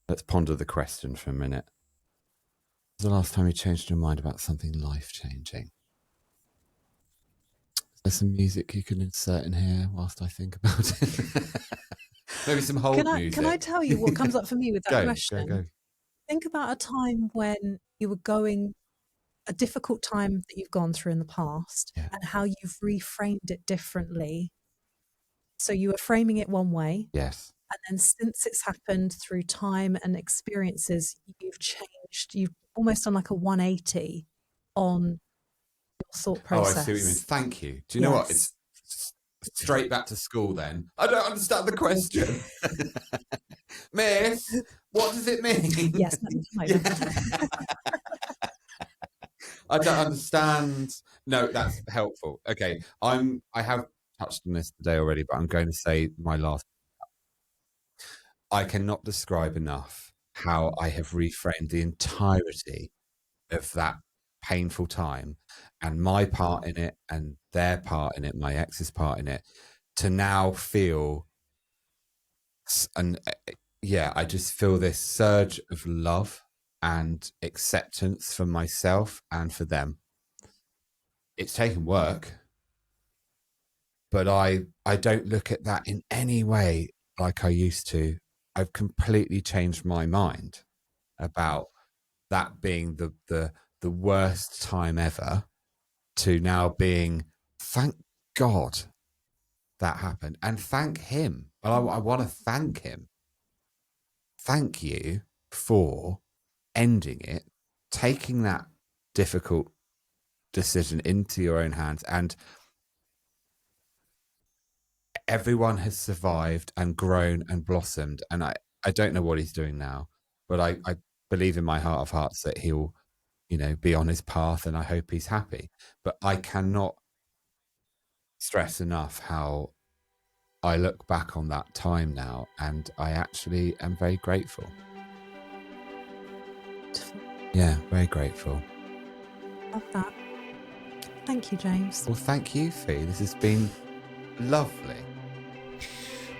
Let's ponder the question for a minute. When was the last time you changed your mind about something life-changing? Is there some music you can insert in here whilst I think about it? Maybe some hold music. Can I tell you what comes up for me with that question? Go. Think about a time when you were going, a difficult time that you've gone through in the past, and how you've reframed it differently. So you were framing it one way. Yes. And then since it's happened through time and experiences, you've changed, you've almost done like a 180 on your thought process. Oh, I see what you mean. Thank you. Do you know what? It's straight back to school then. I don't understand the question. Miss, what does it mean? Yes. I don't understand. No, that's helpful. Okay. I have touched on this today already, but I'm going to say my last. I cannot describe enough how I have reframed the entirety of that painful time and my part in it and their part in it, my ex's part in it, to now feel, and I just feel this surge of love and acceptance for myself and for them. It's taken work, but I don't look at that in any way like I used to. I've completely changed my mind about that being the worst time ever, to now being, thank God that happened, and thank him. I want to thank him. Thank you for ending it, taking that difficult decision into your own hands, and everyone has survived and grown and blossomed. And I don't know what he's doing now, but I believe in my heart of hearts that he'll, be on his path, and I hope he's happy. But I cannot stress enough how I look back on that time now, and I actually am very grateful. Yeah, very grateful. Love that. Thank you, James. Well, thank you, Fee. This has been lovely.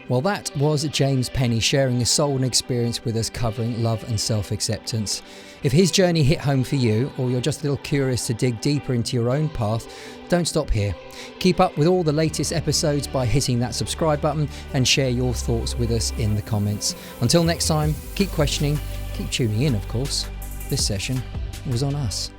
Well, that was James Penny sharing his soul and experience with us, covering love and self-acceptance. If his journey hit home for you, or you're just a little curious to dig deeper into your own path, don't stop here. Keep up with all the latest episodes by hitting that subscribe button and share your thoughts with us in the comments. Until next time, keep questioning, keep tuning in, of course. This session was on us.